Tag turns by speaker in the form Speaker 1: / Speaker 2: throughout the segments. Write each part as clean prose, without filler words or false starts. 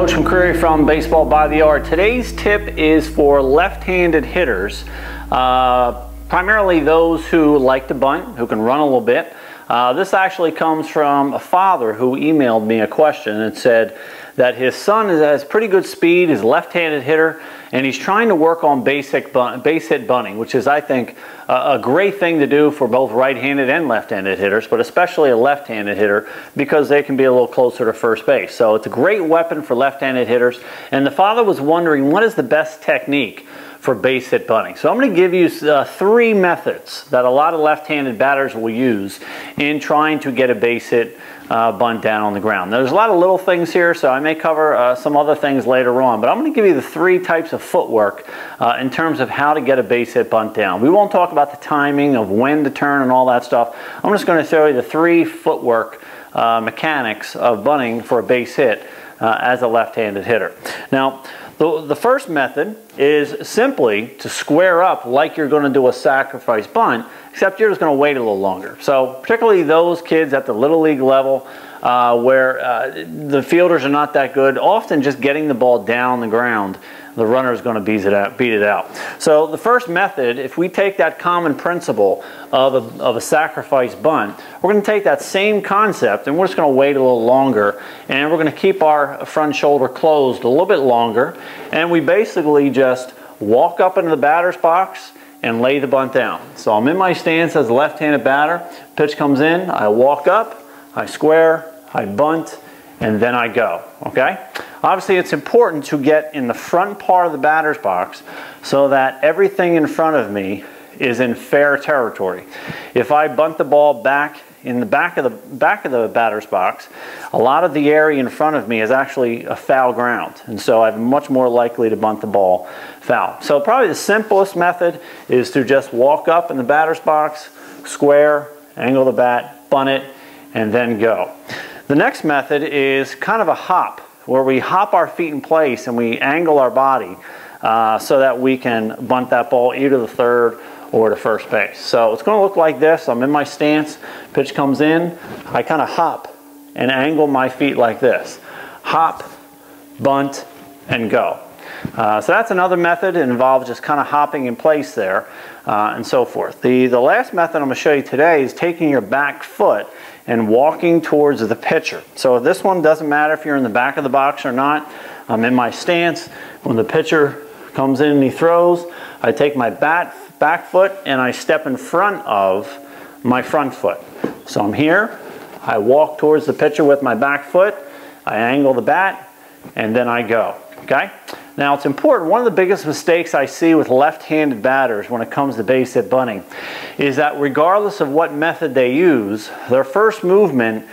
Speaker 1: Coach McCreary from Baseball by the Yard. Today's tip is for left-handed hitters, primarily those who like to bunt, who can run a little bit. This actually comes from a father who emailed me a question and said that his son has pretty good speed, is a left-handed hitter, and he's trying to work on base hit bunting, which is, I think, a great thing to do for both right-handed and left-handed hitters, but especially a left-handed hitter because they can be a little closer to first base. So it's a great weapon for left-handed hitters, and the father was wondering what is the best technique for base hit bunting. So I'm going to give you three methods that a lot of left-handed batters will use in trying to get a base hit bunt down on the ground. There's a lot of little things here, so I may cover some other things later on, but I'm going to give you the three types of footwork in terms of how to get a base hit bunt down. We won't talk about the timing of when to turn and all that stuff. I'm just going to show you the three footwork mechanics of bunting for a base hit as a left-handed hitter. Now, the first method is simply to square up like you're going to do a sacrifice bunt, except you're just going to wait a little longer. So particularly those kids at the Little League level where the fielders are not that good, often just getting the ball down the ground, the runner is going to beat it out. So the first method, if we take that common principle of a sacrifice bunt, we're going to take that same concept and we're just going to wait a little longer, and we're going to keep our front shoulder closed a little bit longer, and we basically just walk up into the batter's box and lay the bunt down. So I'm in my stance as a left-handed batter, pitch comes in, I walk up, I square, I bunt, and then I go, okay? Obviously, it's important to get in the front part of the batter's box so that everything in front of me is in fair territory. If I bunt the ball back in the back of the batter's box, a lot of the area in front of me is actually a foul ground, and so I'm much more likely to bunt the ball foul. So probably the simplest method is to just walk up in the batter's box, square, angle the bat, bunt it, and then go. The next method is kind of a hop, where we hop our feet in place and we angle our body so that we can bunt that ball either to third or to first base. So it's going to look like this. I'm in my stance, pitch comes in, I kind of hop and angle my feet like this. Hop, bunt, and go. So that's another method. It involves just kind of hopping in place there and so forth. The last method I'm going to show you today is taking your back foot and walking towards the pitcher. So this one doesn't matter if you're in the back of the box or not. I'm in my stance. When the pitcher comes in and he throws, I take my back foot and I step in front of my front foot. So I'm here, I walk towards the pitcher with my back foot, I angle the bat, and then I go, okay? Now it's important, one of the biggest mistakes I see with left-handed batters when it comes to base hit bunting is that regardless of what method they use, their first movement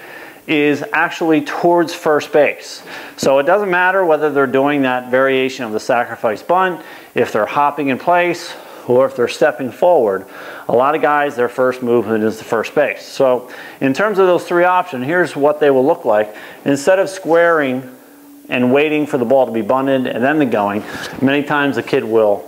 Speaker 1: is actually towards first base. So it doesn't matter whether they're doing that variation of the sacrifice bunt, if they're hopping in place, or if they're stepping forward. A lot of guys, their first movement is to first base. So in terms of those three options, here's what they will look like. Instead of squaring and waiting for the ball to be bunted and then the going, many times the kid will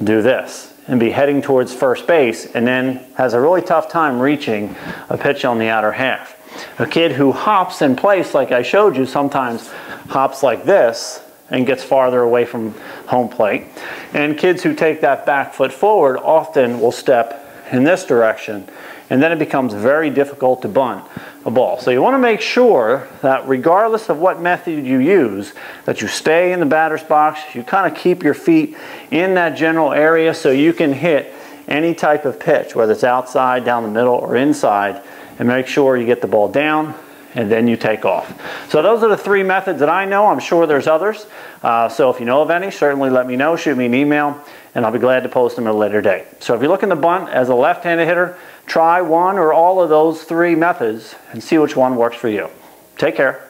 Speaker 1: do this and be heading towards first base and then has a really tough time reaching a pitch on the outer half. A kid who hops in place like I showed you sometimes hops like this and gets farther away from home plate. And kids who take that back foot forward often will step in this direction, and then it becomes very difficult to bunt a ball. So you want to make sure that regardless of what method you use, that you stay in the batter's box, you kind of keep your feet in that general area so you can hit any type of pitch, whether it's outside, down the middle, or inside, and make sure you get the ball down and then you take off. So those are the three methods that I know. I'm sure there's others. So if you know of any, certainly let me know. Shoot me an email, and I'll be glad to post them at a later date. So if you're looking to bunt as a left-handed hitter, try one or all of those three methods and see which one works for you. Take care.